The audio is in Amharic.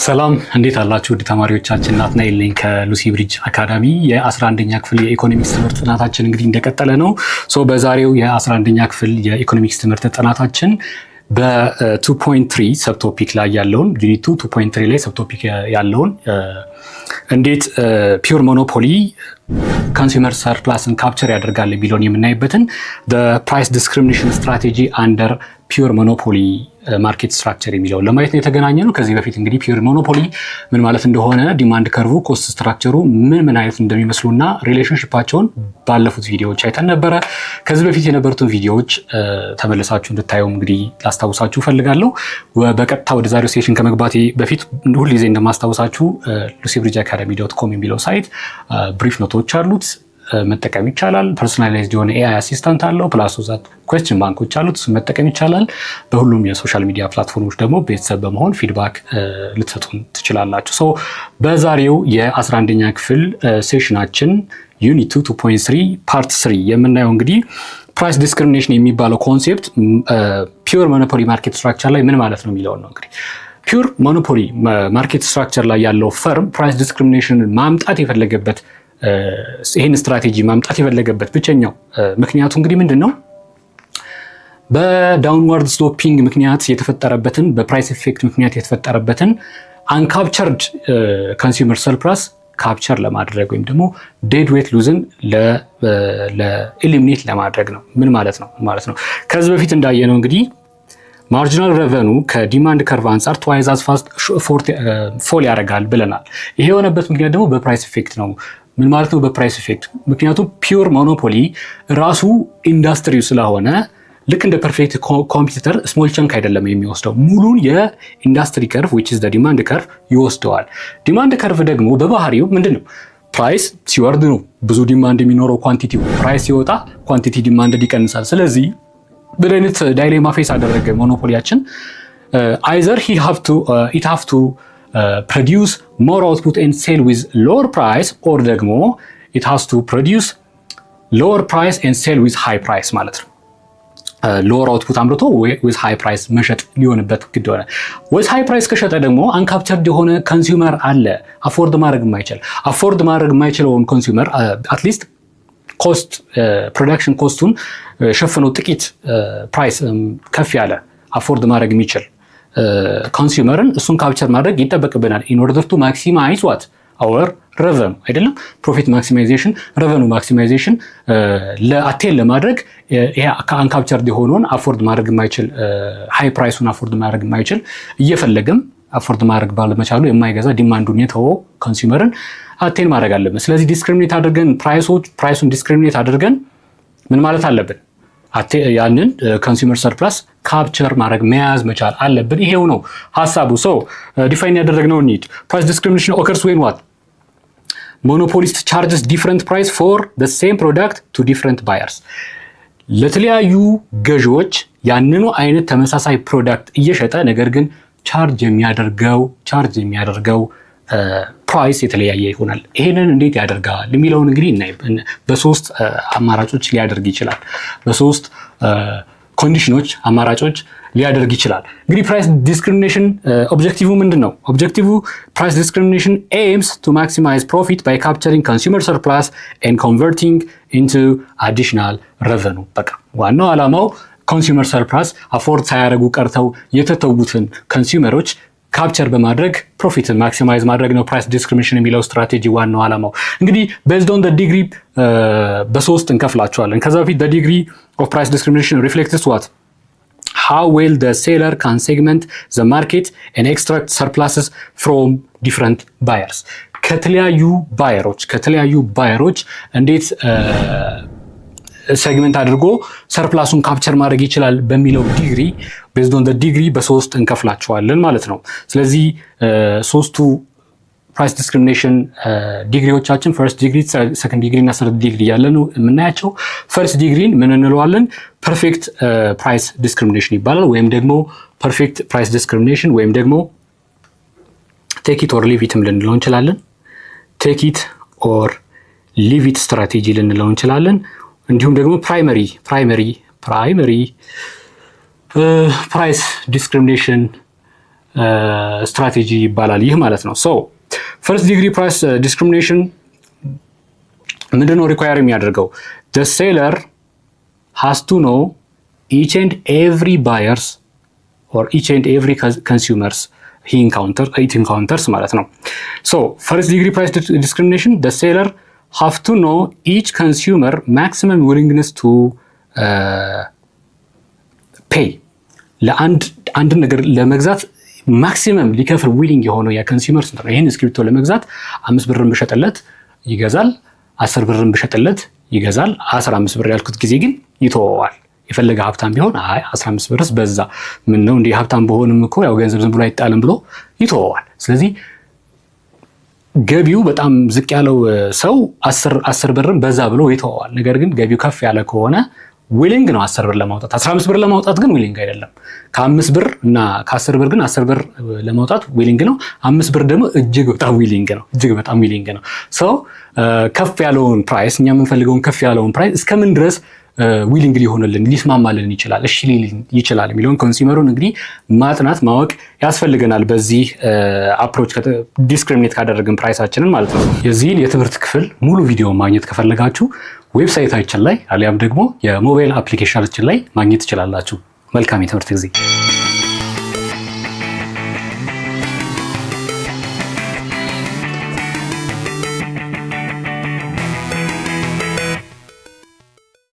ሰላም እንዴት አላችሁ? ውድ ተማሪዎቻችን ናትናኤል ነኝ ከሉሲ ብሪጅ አካዳሚ። የ11ኛ ክፍል የኢኮኖሚክስ ትምህርት ጥናታችን እንግዲህ እንደቀጠለ ነው። በዛሬው የ11ኛ ክፍል የኢኮኖሚክስ ትምህርት ጥናታችን በ2.3 ሰብቶፒክ ላይ ያለውን ዩኒት 2.3 ላይ ሰብቶፒክ ያለውን እንዴት ፒውር ሞኖፖሊ ኮንሱመር ሰርፕላስን ካፕቸር ያደርጋል የሚለውን የምናይበትን ፕራይስ ዲስክሪሚኔሽን ስትራቴጂ አንደር ፒውር ሞኖፖሊ ማርኬት ስትራክቸር የሚለውን ለማየት ነው የተገናኘ ነው። ከዚህ በፊት እንግዲህ ፒውር ሞኖፖሊ ምን ማለት እንደሆነ፣ ዲማንድ ከርቭ፣ ኮስት ስትራክቸሩ ምን አይነት እንደሚመስሉና ሪሌሽንሺፓቸውን ባለፉት ቪዲዮዎች አይተን ነበረ። ከዚህ በፊት የነበሩትን ቪዲዮዎች ተመልሳችሁ እንድታዩ እንግዲህ ላስታውሳችሁ ፈልጋለሁ። በቀጥታ ወደ ዛሬው ሴሽን ከመግባቴ በፊት ሁልጊዜ እንደማስታውሳችሁ lucybridgeacademy.com የሚለው ሳይት ብሪፍ ኖቶች አሉት፣ መጠቀም ይቻላል። ፐርሶናላይዝድ የሆነ ኤአይ አሲስታንት አለው። ፕላስ ዛት ኩዌስችን ባንኮች አሉት፣ እሱ መጠቀም ይቻላል። በሁሉም የሶሻል ሚዲያ ፕላትፎርሞች ደግሞ ቤተሰብ በመሆን ፊድባክ ልትሰጡን ትችላላችሁ። በዛሬው የ11ኛ ክፍል ሴሽናችን ዩኒት 2.3 ፓርት 3 የምናየው እንግዲህ ፕራይስ ዲስክሪሚኔሽን የሚባለው ኮንሴፕት ፒውር ሞኖፖሊ ማርኬት ስትራክቸር ላይ ምን ማለት ነው የሚለውን ነው። እንግዲህ ፒውር ሞኖፖሊ ማርኬት ስትራክቸር ላይ ያለው ፈርም ፕራይስ ዲስክሪሚኔሽን ማምጣት የፈለገበት ይህን ስትራቴጂ ማምጣት የፈለገበት ብቸኛው ምክንያቱ እንግዲህ ምንድን ነው? በዳውንዋርድ ስሎፒንግ ምክንያት የተፈጠረበትን፣ በፕራይስ ኢፌክት ምክንያት የተፈጠረበትን አንካፕቸርድ ኮንሱመር ሰርፕላስ ካፕቸር ለማድረግ ወይም ደግሞ ዴድ ዌት ሉዝን ለኢሊሚኔት ለማድረግ ነው። ምን ማለት ነው? ከዚህ በፊት እንዳየነው እንግዲህ ማርጂናል ረቨኑ ከዲማንድ ከርቭ አንጻር ትዋይዝ አዝ ፋስት ፎል ያደርጋል ብለናል። ይሄ የሆነበት ምክንያት ደግሞ በፕራይስ ኢፌክት ነው። ምን ማለት ነው በፕራይስ ኢፌክት? ምክንያቱም ፒውር ሞኖፖሊ ራሱ ኢንዱስትሪው ስለሆነ ልክ እንደ ፐርፌክት ኮምፒውተር ስሞል ቸንክ አይደለም የሚወስደው፣ ሙሉን የኢንዱስትሪ ከርቭ which is the ዲማንድ ከርቭ ይወስደዋል። ዲማንድ ከርቭ ደግሞ በባህሪው ምንድን ነው? ፕራይስ ሲወርድ ነው ብዙ ዲማንድ የሚኖረው ኳንቲቲው፣ ፕራይስ ሲወጣ ኳንቲቲ ዲማንድ ይቀንሳል። ስለዚህ ምን አይነት ዳይሌማ ፌስ አደረገ ሞኖፖሊያችን? አይዘር it have to produce more output and sell with lower price, or ደግሞ it has to produce lower price and sell with high price ማለት ነው። ሎወር አውትፑት አምርቶ with high price መሸጥ ሊሆንበት ግድ ሆነ። with high price ከሸጠ ደግሞ አንካፕቸርድ የሆነ ኮንሱመር አለ፣ አፎርድ ማድረግ የማይችለውን ኮንሱመር አትሊስት ኮስት ፕሮዳክሽን ኮስቱን ሸፍነው ጥቂት ፕራይስ ከፍ ያለ አፎርድ ማድረግ የሚችል ኮንሱመርን እሱን ካፕቸር ማድረግ ይጠበቅብናል። ኢን ኦርደር ቱ ማክሲማይዝ ዋት አወር ረቨኑ አይደለም፣ ፕሮፊት ማክሲማይዜሽን፣ ረቨኑ ማክሲማይዜሽን ለአቴን ለማድረግ ይሄ አንካፕቸርድ የሆነውን አፎርድ ማድረግ የማይችል ሃይ ፕራይሱን አፎርድ ማድረግ የማይችል እየፈለገም አፎርድ ማድረግ ባለመቻሉ የማይገዛ ዲማንዱን የተወው ኮንሱመርን አቴን ማድረግ አለብን። ስለዚህ ዲስክሪሚኔት አድርገን ፕራይሱን ዲስክሪሚኔት አድርገን ምን ማለት አለብን? ያንን ኮንሱመር ሰርፕላስ ካፕቸር ማድረግ መያዝ መቻል አለብን። ይሄው ነው ሀሳቡ። ዲፋይን ያደረግነው ኒድ ፕራይስ ዲስክሪሚኔሽን ኦከርስ ዌን ዋት ሞኖፖሊስት ቻርጅስ ዲፍረንት ፕራይስ ፎር ዘ ሴም ፕሮዳክት ቱ ዲፍረንት ባየርስ። ለተለያዩ ገዢዎች ያንኑ አይነት ተመሳሳይ ፕሮዳክት እየሸጠ ነገር ግን ቻርጅ የሚያደርገው ፕራይስ የተለያየ ይሆናል። ይሄንን እንዴት ያደርጋል የሚለውን እንግዲህ በሶስት አማራጮች ሊያደርግ ይችላል። በሶስት ኮንዲሽኖች አማራጮች ሊያደርግ ይችላል። እንግዲህ ፕራይስ ዲስክሪሚኔሽን ኦብጀክቲቭ ምንድን ነው? ኦብጀክቲቭ ፕራይስ ዲስክሪሚኔሽን ኤምስ ቱ ማክሲማይዝ ፕሮፊት ባይ ካፕቸሪንግ ኮንሱመር ሰርፕላስ ኤንድ ኮንቨርቲንግ ኢንቱ አዲሽናል ረቨኑ። በቃ ዋናው ዓላማው ኮንሱመር ሰርፕላስ አፎርድ ሳያደርጉ ቀርተው የተተዉትን ኮንሱመሮች ካፕቸር በማድረግ ፕሮፊትን ማክሲማይዝ ማድረግ ነው ፕራይስ ዲስክሪሚኔሽን የሚለው ስትራቴጂ ዋናው ዓላማው። እንግዲህ ቤዝድ ኦን ዲግሪ በሶስት እንከፍላቸዋለን። ከዛ በፊት ዲግሪ ኦፍ ፕራይስ ዲስክሪሚኔሽን ሪፍሌክትስ ዋት how well the seller can segment the market and extract surpluses from different buyers. ከተለያዩ ባየሮች እንዴት ሴግመንት አድርጎ ሰርፕላሱን ካፕቸር ማድረግ ይችላል በሚለው ዲግሪ ቤዝድ ኦን ዲግሪ በሶስት እንከፍላቸዋለን ማለት ነው። ስለዚህ ሶስቱ ፕራይስ ዲስክሪሚኔሽን ዲግሪዎቻችን ፈርስት ዲግሪ፣ ሰከንድ ዲግሪ እና ሰርድ ዲግሪ ያለን የምናያቸው። ፈርስት ዲግሪን ምን እንለዋለን? ፐርፌክት ፕራይስ ዲስክሪሚኔሽን ይባላል፣ ወይም ደግሞ ፐርፌክት ፕራይስ ዲስክሪሚኔሽን ወይም ደግሞ ቴክ ኢት ኦር ሊቭ ኢትም ልንለው እንችላለን። ቴክ ኢት ኦር ሊቭ ኢት ስትራቴጂ ልንለው እንችላለን። እንዲሁም ደግሞ ፕራይመሪ ፕራይስ ዲስክሪሚኔሽን ስትራቴጂ ይባላል ይህ ማለት ነው። ሶ ፈርስት ዲግሪ ፕራይስ ዲስክሪሚኔሽን ምንድነው ሪኳየር የሚያደርገው? the seller has to know each and every buyers or each and every consumers it encounters ማለት ነው። so first degree price discrimination, the seller have to know each consumer maximum willingness to pay ለአንድ ነገር ለመግዛት ማክሲመም ሊከፍል ዊሊንግ የሆነው ያ ኮንሱመር ስንት ነው? ይሄን እስክሪፕቶ ለመግዛት 5 ብርን ብሸጥለት ይገዛል፣ 10 ብርን ብሸጥለት ይገዛል። 15 ብር ያልኩት ጊዜ ግን ይተወዋል። የፈለገ ሀብታም ቢሆን አይ 15 ብርስ በዛ ምን ነው እንዴ ሀብታም በሆንም እኮ ያው ገንዘብ ዝም ብሎ አይጣልም ብሎ ይተወዋል። ስለዚህ ገቢው በጣም ዝቅ ያለው ሰው 10 ብርን በዛ ብሎ ይተወዋል። ነገር ግን ገቢው ከፍ ያለ ከሆነ ዊሊንግ ነው 10 ብር ለማውጣት። 15 ብር ለማውጣት ግን ዊሊንግ አይደለም። ከ5 ብር እና ከ10 ብር ግን 10 ብር ለማውጣት ዊሊንግ ነው። 5 ብር ደግሞ እጅግ በጣም ዊሊንግ ነው። ሶ ከፍ ያለውን ፕራይስ እኛ የምንፈልገውን ከፍ ያለውን ፕራይስ እስከምን ድረስ ዊሊንግ ሊሆንልን ሊስማማልን ይችላል እሺ ይችላል የሚለውን ኮንሱመሩን እንግዲህ ማጥናት ማወቅ ያስፈልገናል። በዚህ አፕሮች ዲስክሪሚኔት ካደረግን ፕራይሳችንን ማለት ነው። የዚህን የትምህርት ክፍል ሙሉ ቪዲዮ ማግኘት ከፈለጋችሁ ዌብሳይታችን ላይ አሊያም ደግሞ የሞባይል አፕሊኬሽናችን ላይ ማግኘት ትችላላችሁ። መልካም የትምህርት ጊዜ